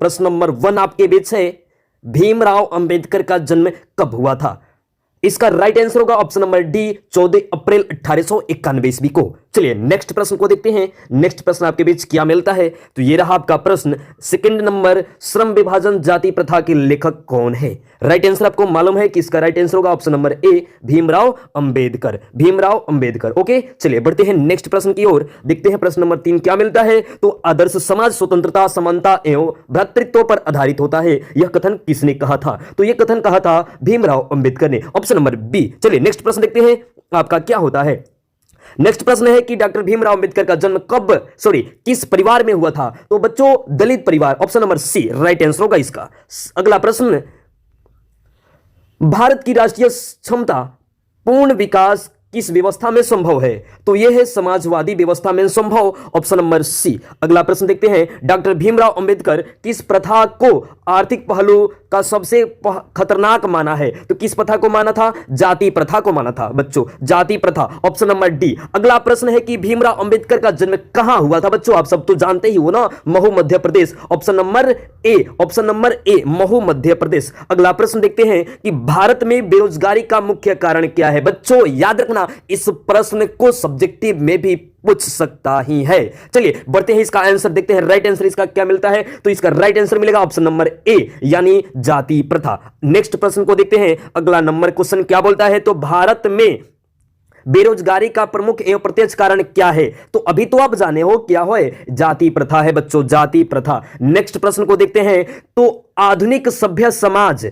प्रश्न नंबर 1 आपके बीच है, भीमराव अंबेडकर का जन्म कब हुआ था? इसका राइट आंसर होगा ऑप्शन नंबर डी, 14 अप्रैल 1891 ईस्वी को। चलिए नेक्स्ट प्रश्न को देखते हैं। नेक्स्ट प्रश्न आपके बीच क्या मिलता है? तो ये रहा आपका प्रश्न सेकंड नंबर, श्रम विभाजन जाति प्रथा के लेखक कौन है? राइट आंसर आपको मालूम है कि इसका राइट आंसर होगा ऑप्शन नंबर ए, भीमराव अंबेडकर। भीमराव अंबेडकर। ओके, चलिए बढ़ते हैं नेक्स्ट प्रश्न की ओर। देखते हैं प्रश्न नंबर 3 क्या मिलता है। तो आदर्श समाज स्वतंत्रता, समानता एवं भ्रातृत्व पर आधारित होता है, यह कथन किसने कहा था? तो यह कथन कहा था भीमराव अंबेडकर ने, ऑप्शन नंबर बी। चलिए नेक्स्ट प्रश्न देखते हैं आपका क्या होता है। नेक्स्ट प्रश्न है कि डॉक्टर भीमराव अंबेडकर का जन्म किस परिवार में हुआ था? तो बच्चों दलित परिवार, option number C right answer होगा इसका। अगला प्रश्न, भारत की राष्ट्रीय क्षमता पूर्ण विकास किस व्यवस्था में संभव है? तो यह है समाजवादी व्यवस्था में संभव, ऑप्शन नंबर सी। अगला प्रश्न देखते हैं, डॉक्टर भीमराव अंबेडकर किस प्रथा को आर्थिक पहलू का सबसे खतरनाक माना है? तो किस प्रथा को माना था? जाति प्रथा को माना था बच्चों, जाति प्रथा, ऑप्शन नंबर डी। अगला प्रश्न है कि भीमराव अंबेडकर का जन्म कहां हुआ था? बच्चों आप सब तो जानते ही हो ना, Mhow Madhya Pradesh, option number A, option number A Mhow Madhya Pradesh. अगला प्रश्न देखते हैं कि भारत में बेरोजगारी का मुख्य कारण क्या है? बच्चों याद रखना, इस प्रश्न को सब्जेक्टिव में भी पूछ सकता ही है। चलिए बढ़ते हैं, इसका आंसर देखते हैं। राइट आंसर इसका क्या मिलता है? तो इसका राइट आंसर मिलेगा ऑप्शन नंबर ए, यानी जाति प्रथा। नेक्स्ट प्रश्न को देखते हैं। अगला नंबर क्वेश्चन क्या बोलता है? तो भारत में बेरोजगारी का प्रमुख एवं प्रत्यक्ष कारण क्या है? तो अभी तो आप जाने हो क्या है, जाति प्रथा है बच्चों, जाति प्रथा। नेक्स्ट प्रश्न को देखते हैं। तो आधुनिक सभ्य समाज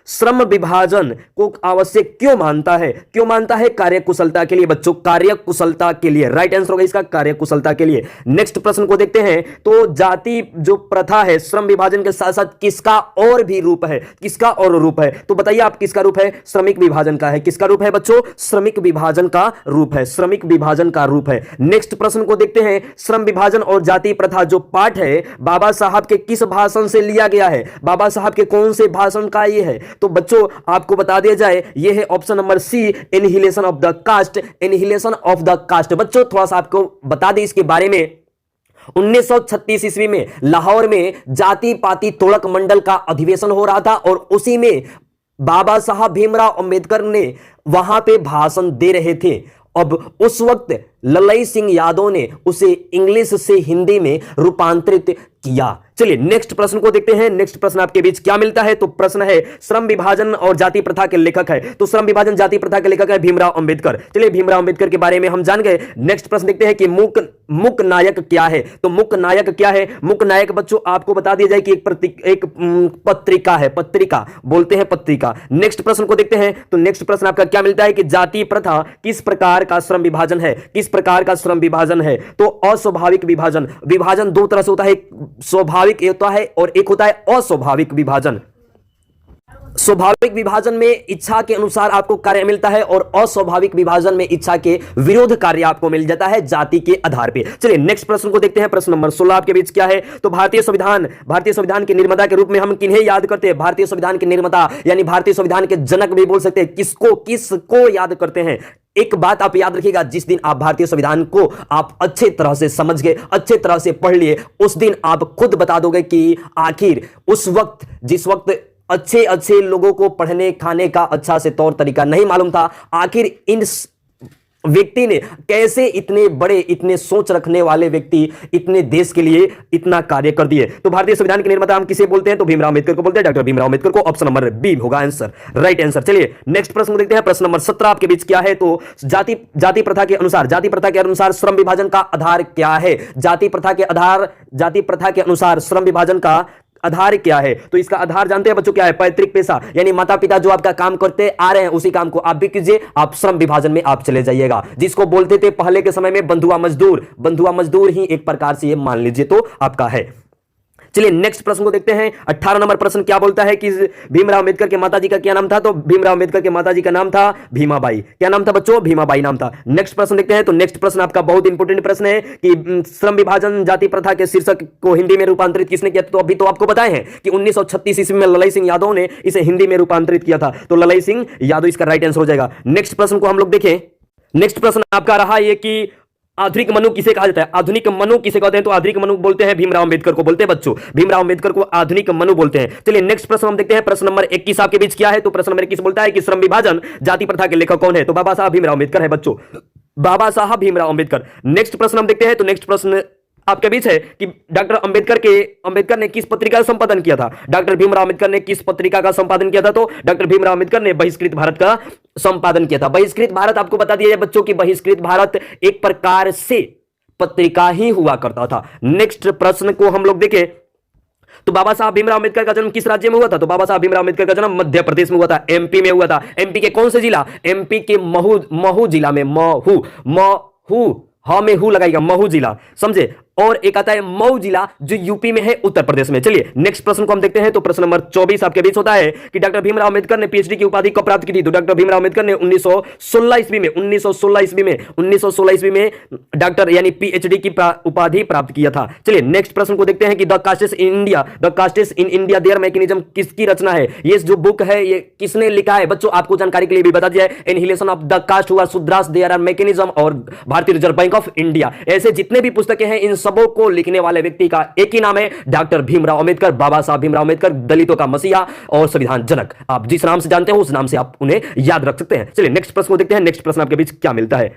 श्रम विभाजन को आवश्यक क्यों मानता है? क्यों मानता है? कार्यकुशलता के लिए बच्चों, कार्यकुशलता के लिए। राइट आंसर होगा इसका कार्यकुशलता के लिए। नेक्स्ट प्रश्न को देखते हैं। तो जाति जो प्रथा है श्रम विभाजन के साथ साथ किसका और भी रूप है? किसका और रूप है? तो बताइए आप किसका रूप है? श्रमिक विभाजन का है। किसका रूप है बच्चों? श्रमिक विभाजन का रूप है, श्रमिक विभाजन का रूप है। नेक्स्ट प्रश्न को देखते हैं। श्रम विभाजन और जाति प्रथा जो पाठ है बाबा साहब के किस भाषण से लिया गया है? बाबा साहब के कौन से भाषण का ये है? तो बच्चों आपको बता दिया जाए, ये है option number C, annihilation of the caste, annihilation of the caste. बच्चों थोड़ा सा आपको बता दें इसके बारे में, 1936 ईस्वी में लाहौर में जाति पाति तोड़क मंडल का अधिवेशन हो रहा था और उसी में बाबा साहब भीमराव अंबेडकर ने वहां पे भाषण दे रहे थे। अब उस वक्त ललई सिंह यादव ने उसे इंग्लिश से हिंदी में रूपांतरित किया। चलिए नेक्स्ट प्रश्न को देखते हैं। नेक्स्ट प्रश्न आपके बीच क्या मिलता है? तो प्रश्न है श्रम विभाजन और जाति प्रथा के लेखक है। तो श्रम विभाजन जाति प्रथा के लेखक है भीमराव अंबेडकर। चलिए भीमराव अंबेडकर के बारे में हम जान गए। नेक्स्ट प्रश्न देखते हैं कि मुक नायक क्या है? तो मुक नायक क्या है? मुक नायक बच्चों आपको बता दिया जाए कि एक पत्रिका है, पत्रिका बोलते हैं पत्रिका। नेक्स्ट प्रश्न को देखते हैं। तो नेक्स्ट प्रश्न आपका क्या मिलता है कि जाति प्रथा किस प्रकार का श्रम विभाजन है? किस प्रकार का श्रम विभाजन है? तो अस्वाभाविक विभाजन। विभाजन दो तरह से होता है, एक स्वाभाविक होता है और एक होता है अस्वाभाविक विभाजन। स्वाभाविक विभाजन में इच्छा के अनुसार आपको कार्य मिलता है और अस्वाभाविक विभाजन में इच्छा के विरोध कार्य आपको मिल जाता है जाति के आधार पे। चलिए नेक्स्ट प्रश्न को देखते हैं। प्रश्न नंबर 16 आपके बीच क्या है? तो भारतीय संविधान के निर्माता के रूप में हम किन्हें याद करते हैं? भारतीय संविधान के निर्माता यानी भारतीय संविधान के जनक भी बोल सकते हैं। किसको याद करते हैं? एक बात आप याद रखिएगा, जिस दिन आप भारतीय संविधान को आप अच्छे तरह से समझ गए, अच्छे तरह से पढ़ लिए, उस दिन आप खुद बता दोगे कि आखिर उस वक्त जिस वक्त अच्छे लोगों को पढ़ने खाने का अच्छा से तौर तरीका नहीं मालूम था, आखिर इन व्यक्ति ने कैसे, इतने बड़े, इतने सोच रखने वाले व्यक्ति इतने देश के लिए इतना कार्य कर दिए। तो भारतीय संविधान के निर्माता हम किसे बोलते हैं? तो भीमराव अंबेडकर को बोलते हैं, डॉक्टर भीमराव अंबेडकर को। ऑप्शन नंबर बी होगा आंसर, राइट आंसर। चलिए नेक्स्ट प्रश्न देखते हैं। प्रश्न नंबर 17 आपके बीच क्या है? तो जाति प्रथा के अनुसार श्रम विभाजन का आधार क्या है? जाति प्रथा के अनुसार श्रम विभाजन का आधार क्या है? तो इसका आधार जानते हैं बच्चों क्या है? पैतृक पेशा, यानी माता पिता जो आपका काम करते आ रहे हैं उसी काम को आप भी कीजिए, आप श्रम विभाजन में आप चले जाइएगा। जिसको बोलते थे पहले के समय में बंधुआ मजदूर ही एक प्रकार से ये मान लीजिए तो आपका है। चलिए नेक्स्ट प्रश्न को देखते हैं। 18 नंबर प्रश्न क्या बोलता है कि भीमराव अंबेडकर के माताजी का क्या नाम था? तो भीमराव अंबेडकर के माताजी का नाम था भीमाबाई। क्या नाम था बच्चों? भीमाबाई नाम था। नेक्स्ट प्रश्न देखते हैं। तो नेक्स्ट प्रश्न आपका बहुत इंपॉर्टेंट प्रश्न है कि श्रम विभाजन जाति प्रथा के शीर्षक को हिंदी में रूपांतरित किसने किया? तो अभी तो आपको बताए हैं कि 1936 ईस्वी में ललई सिंह यादव ने इसे हिंदी में रूपांतरित किया था। तो ललई सिंह यादव इसका राइट आंसर हो जाएगा। नेक्स्ट प्रश्न को हम लोग देखें। नेक्स्ट प्रश्न आपका रहा यह कि आधुनिक मनु किसे कहा जाता है? आधुनिक मनु किसे कहते हैं? तो आधुनिक मनु बोलते हैं भीमराव अंबेडकर को बोलते हैं बच्चों, भीमराव अंबेडकर को आधुनिक मनु बोलते हैं। चलिए नेक्स्ट प्रश्न हम देखते हैं, प्रश्न नंबर 21 आपके बीच क्या है? तो प्रश्न नंबर 21 बोलता है कि श्रम विभाजन जाति प्रथा के लेखक कौन है? तो बाबा साहब भीमराव अंबेडकर है बच्चों, बाबा साहब भीमराव अंबेडकर। नेक्स्ट प्रश्न हम देखते हैं, तो नेक्स्ट प्रश्न आपके बीच है कि डॉक्टर अंबेडकर ने किस पत्रिका का संपादन किया था? डॉक्टर भीमराव अंबेडकर ने किस पत्रिका का संपादन किया था? तो डॉक्टर भीमराव अंबेडकर ने बहिष्कृत भारत का संपादन किया था। बहिष्कृत भारत आपको बता दिया जाए बच्चों की बहिष्कृत भारत एक प्रकार से पत्रिका ही हुआ करता था। नेक्स्ट प्रश्न को हम लोग देखें, तो बाबा साहब भीमराव अंबेडकर का जन्म किस राज्य में हुआ था? तो बाबा साहब भीमराव अंबेडकर का जन्म मध्य प्रदेश में हुआ था, एमपी में हुआ था। एमपी के कौन से जिला? एमपी के महू जिला में, महू में हु लगाएगा, महू जिला, समझे। और एक आता है मऊ जिला जो यूपी में है, उत्तर प्रदेश में। चलिए नेक्स्ट प्रश्न को हम देखते हैं, तो प्रश्न नंबर 24 आपके बीच होता है कि डॉक्टर भीमराव अंबेडकर ने पीएचडी की उपाधि कब प्राप्त की थी? तो डॉक्टर भीमराव अंबेडकर ने 1916 ईस्वी में डॉक्टर यानी पीएचडी की उपाधि प्राप्त किया था। चलिए नेक्स्ट प्रश्न को देखते हैं कि the castes in India there mechanism किसकी रचना है? ये जो बुक है ये किसने लिखा है? बच्चों आपको जानकारी के लिए भी बता दिया है, एनहिलेशन ऑफ द कास्ट हुआ, शुद्रास देयर आर मैकेनिज्म और भारतीय रिजर्व बैंक ऑफ इंडिया। ऐसे जितने भी पुस्तकें हैं इन सबों को लिखने वाले व्यक्ति का एक ही नाम है, डॉक्टर भीमराव अंबेडकर, बाबा साहब भीमराव अंबेडकर, दलितों का मसीहा और संविधान जनक। आप जिस नाम से जानते हो उस नाम से आप उन्हें याद रख सकते हैं। चलिए नेक्स्ट प्रश्न को देखते हैं, नेक्स्ट प्रश्न आपके बीच क्या मिलता है।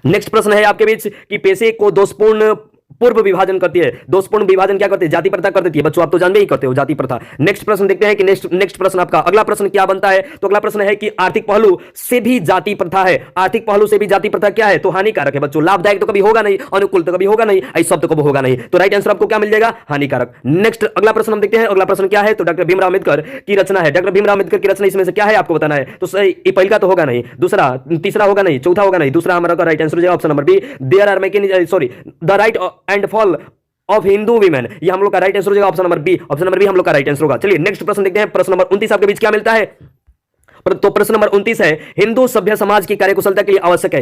नेक्स्ट प्रश्न है आपके बीच कि पेशे को दोषपूर्ण पूर्व विभाजन करती है। दोषपूर्ण विभाजन क्या करती है? जाति प्रथा कर देती है बच्चों, आप तो जानते ही करते हो जाति प्रथा। नेक्स्ट प्रश्न देखते हैं कि नेक्स्ट प्रश्न आपका अगला प्रश्न क्या बनता है? तो अगला प्रश्न है कि आर्थिक पहलू से भी जाति प्रथा है, आर्थिक पहलू से भी जाति प्रथा क्या है? तो हानिकारक है बच्चों, लाभदायक तो कभी होगा नहीं, अनुकूल तो कभी होगा नहीं, ऐसा तो कभी होगा नहीं। तो राइट आंसर आपको क्या मिल जाएगा? हानिकारक। नेक्स्ट अगला प्रश्न हम देखते हैं, अगला प्रश्न क्या है? तो डॉक्टर भीमराव अंबेडकर की रचना है, डॉक्टर भीमराव अंबेडकर की रचना इसमें से क्या है आपको बताना है। तो सही पहला तो होगा नहीं, दूसरा तीसरा होगा नहीं, चौथा होगा नहीं, दूसरा हमारा राइट आंसर हो जाएगा option number B, there are mechanism sorry the right and fall of Hindu women. ये हम लोग का राइट आंसर हो जाएगा option number B, option number B हम लोग का राइट आंसर होगा। चलिए नेक्स्ट प्रश्न देखते हैं, प्रश्न नंबर 29 आपके बीच क्या मिलता है? तो प्रश्न नंबर 29 है हिंदू सभ्य समाज की कार्यकुशलता के लिए आवश्यक है,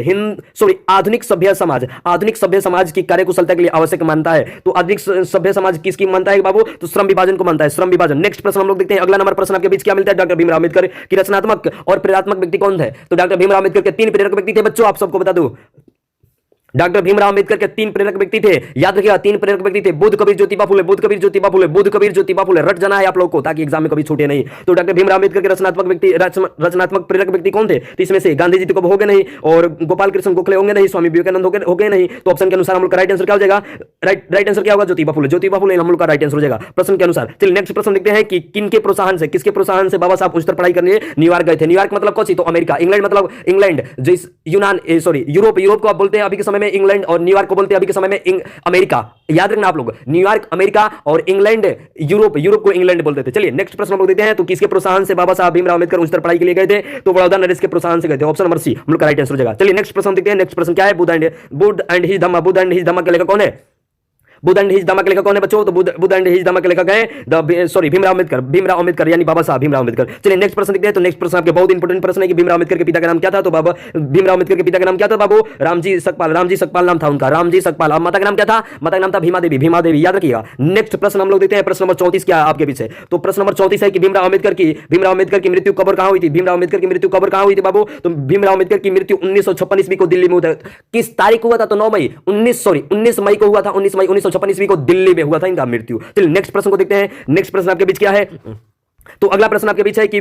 आधुनिक सभ्य समाज की कार्यकुशलता के लिए आवश्यक मानता है। तो आधुनिक सभ्य समाज किसकी मानता है बाबू? तो श्रम विभाजन को मानता है, श्रम विभाजन। नेक्स्ट प्रश्न हम लोग देखते हैं, अगला नंबर प्रश्न आपके बीच क्या मिलता है? डॉक्टर भीमराव अंबेडकर की रचनात्मक और प्रेरणात्मक व्यक्ति कौन है? तो डॉक्टर भीमराव अंबेडकर के 3 प्रेरक व्यक्ति थे बच्चों, आप सबको बता दूं। डॉक्टर भीमराव अंबेडकर के 3 प्रेरक व्यक्ति थे, याद रखिएगा 3 प्रेरक व्यक्ति थे, बुद्ध कबीर ज्योतिबा फुले, बुद्ध कबीर ज्योतिबा फुले, बुद्ध कबीर ज्योतिबा फुले, रट जाना है आप लोगों को ताकि एग्जाम में कभी छूटे नहीं। तो डॉक्टर भीमराव अंबेडकर के रचनात्मक प्रेरक व्यक्ति कौन थे? तो इसमें से गांधी जी तो कब होंगे नहीं, और गोपाल कृष्ण गोखले होंगे नहीं, स्वामी विवेकानंद होंगे नहीं। तो ऑप्शन के अनुसार हम लोग का राइट आंसर क्या हो जाएगा? राइट आंसर क्या होगा? ज्योतिबा फुले हम लोग का राइट आंसर हो जाएगा प्रश्न के अनुसार। चलिए नेक्स्ट प्रश्न देखते हैं कि किसके प्रोत्साहन से बाबा साहब उच्चतर पढ़ाई करने न्यूयॉर्क गए थे। न्यूयॉर्क मतलब कौन सी? तो अमेरिका। इंग्लैंड मतलब इंग्लैंड, जिस यूरोप को आप बोलते हैं अभी के समय में इंग्लैंड, और न्यूयॉर्क को बोलते हैं अभी के समय में अमेरिका। याद रखना आप लोग, न्यूयॉर्क अमेरिका और इंग्लैंड यूरोप को इंग्लैंड बोलते थे। चलिए नेक्स्ट प्रश्न हम लोग देते हैं, तो किसके प्रोत्साहन से बाबा साहब भीमराव अंबेडकर उच्चतर पढ़ाई के लिए गए थे? तो बड़ौदा नरेश के प्रोत्साहन से गए थे, ऑप्शन नंबर सी हम लोग का राइट आंसर हो जाएगा। चलिए नेक्स्ट प्रश्न देखते हैं, नेक्स्ट प्रश्न क्या है? बुद्ध एंड हिज धम्मा के लेखक कौन है? बुद्ध एंड हिज धम्मा के लेखक कौन है बच्चों? तो बुद्ध एंड हिज धम्मा के लेखक है भीमराव अंबेडकर यानी बाबा साहब भीमराव अंबेडकर। चलिए नेक्स्ट प्रश्न देखते हैं, तो नेक्स्ट प्रश्न आपके बहुत इंपॉर्टेंट प्रश्न है कि भीमराव अंबेडकर के पिता का नाम क्या था? तो बाबा भीमराव अंबेडकर के पिता का नाम क्या था बाबू? रामजी सकपाल नाम था उनका, रामजी सकपाल। अब माता का नाम क्या था? माता का नाम था भीमा देवी, याद रखिएगा। नेक्स्ट प्रश्न हम लोग देखते हैं, प्रश्न नंबर 34 क्या आपके पीछे? तो प्रश्न नंबर 34 है कि भीमराव अंबेडकर की मृत्यु कब कहां हुई थी? भीमराव अंबेडकर की मृत्यु कब कहां हुई थी बाबू? तो भीमराव अंबेडकर की मृत्यु 1956 ईस्वी को दिल्ली में हुआ था। किस तारीख हुआ था? तो 19 मई को हुआ था, 19 मई 1956 ईस्वी को दिल्ली में हुआ था इनका मृत्यु। चलिए नेक्स्ट प्रश्न को देखते हैं, नेक्स्ट प्रश्न आपके बीच क्या है? तो अगला प्रश्न आपके बीच है कि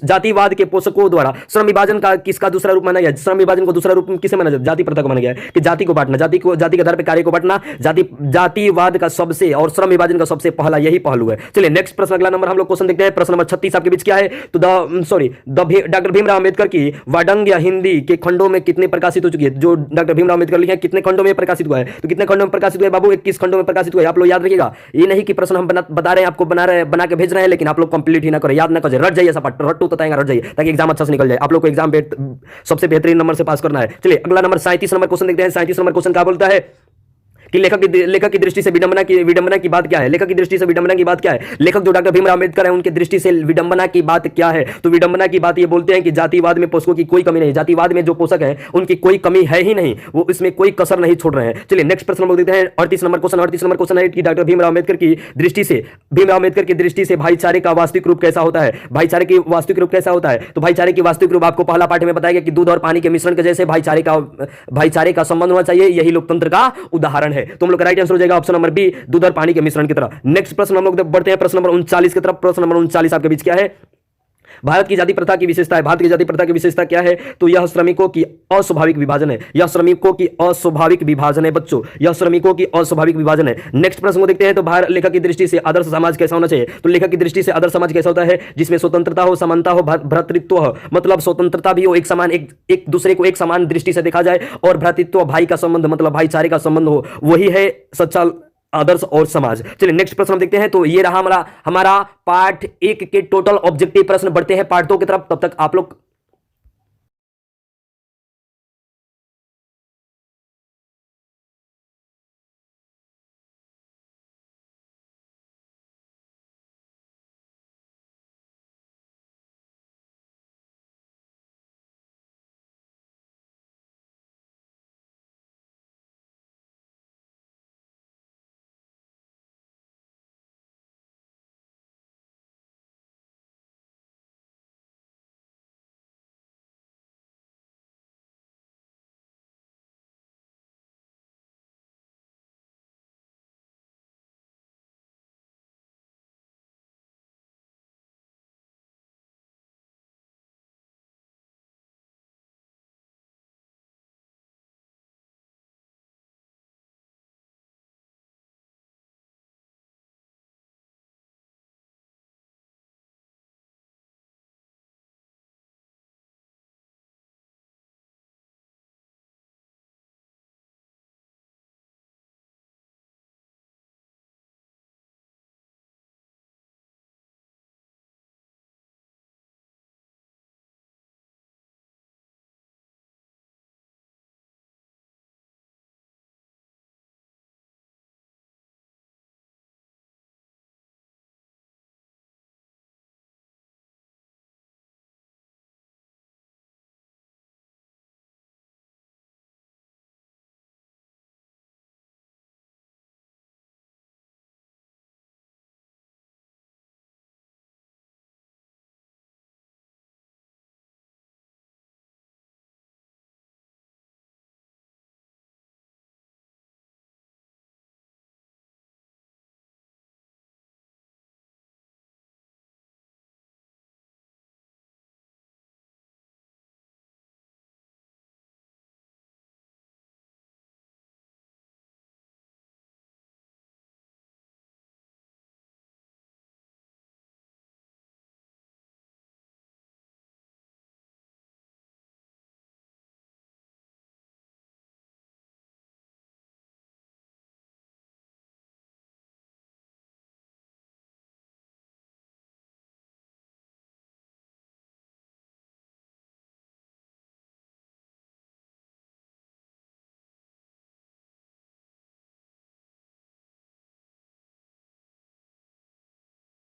जातिवाद के पोषकों द्वारा श्रम विभाजन का किसका दूसरा रूप माना गया? श्रम विभाजन को दूसरा रूप किसे माना जाता? जाति प्रथा को माना गया है कि जाति को बांटना, जाति के आधार पर कार्य को बांटना जातिवाद का सबसे और श्रम विभाजन का सबसे पहला यही पहलू है। चलिए नेक्स्ट प्रश्न अगला नंबर हम लोग क्वेश्चन देखते हैं, प्रश्न नंबर 36 आपके बीच क्या है? तो डॉक्टर भीमराव अंबेडकर की वाडंग हिंदी के खंडों में कितने प्रकाशित हो चुकी है? जो डॉक्टर भीमराव अंबेडकर लिखे कितने खंडों में प्रकाशित हुआ है? तो कितने खंडों में प्रकाशित हुआ है बाबू? 21 खंडों में प्रकाशित हुआ है। आप लोग याद रखिएगा, ये नहीं कि प्रश्न हम बता रहे हैं आपको, बना के भेज रहे हैं, लेकिन आप लोग कंप्लीट ही ना करें, याद ना करें, रट जाइए, रट्टू बताएंगे, रट जाइए ताकि एग्जाम अच्छा से निकल जाए। आप लोग को एग्जाम सबसे बेहतरीन नंबर से पास करना है। चलिए अगला नंबर 37 नंबर क्वेश्चन देखते हैं। 37 नंबर क्वेश्चन क्या बोलता है कि लेखक की दृष्टि से विडंबना की बात क्या है। लेखक की दृष्टि से विडंबना की बात क्या है। लेखक जो डॉक्टर भीमराव अंबेडकर है उनकी दृष्टि से विडंबना की बात क्या है। तो विडंबना की बात ये बोलते हैं कि जातिवाद में पोषकों की कोई कमी नहीं, जातिवाद में जो पोषक है उनकी कोई कमी है ही नहीं, वो इसमें कोई कसर नहीं छोड़ रहे हैं। चलिए नेक्स्ट प्रश्न हम लोग देखते हैं 38 नंबर क्वेश्चन। 38 नंबर क्वेश्चन है कि डॉक्टर भीमराव अंबेडकर की दृष्टि से भाईचारे का वास्तविक रूप कैसा होता है। भाईचारे की वास्तविक रूप कैसा होता है। तो भाईचारे की वास्तविक रूप आपको पहला पाठ में बताया गया कि दूध और पानी के मिश्रण के जैसे भाईचारे का संबंध होना चाहिए, यही लोकतंत्र का उदाहरण है। तो हम लोग का राइट आंसर हो जाएगा ऑप्शन नंबर बी, दूध और पानी के मिश्रण की तरह। नेक्स्ट प्रश्न हम लोग बढ़ते हैं प्रश्न नंबर 39 की तरफ। प्रश्न नंबर 39 आपके बीच क्या है। भारत की जाति प्रथा की विशेषता है। भारत की जाति प्रथा की विशेषता क्या है। तो यह श्रमिकों की अस्वाभाविक विभाजन है। यह श्रमिकों की अस्वाभाविक विभाजन है बच्चों, यह श्रमिकों की अस्वाभाविक विभाजन है। नेक्स्ट प्रश्न को देखते हैं। तो लेखक की दृष्टि से आदर्श समाज कैसा होना चाहिए। तो लेखक की दृष्टि से आदर्श समाज कैसा होता है, जिसमें स्वतंत्रता हो, समानता हो, भ्रातृत्व हो, मतलब स्वतंत्रता भी हो, एक समान एक दूसरे को एक समान दृष्टि से देखा जाए, और भ्रातृत्व भाई का संबंध मतलब भाईचारे का संबंध हो, वही है सच्चा आदर्श और समाज। चलिए नेक्स्ट प्रश्न हम देखते हैं। तो ये रहा हमारा पार्ट 1 के टोटल ऑब्जेक्टिव प्रश्न। बढ़ते हैं पार्ट 2 की तरफ। तब तक आप लोग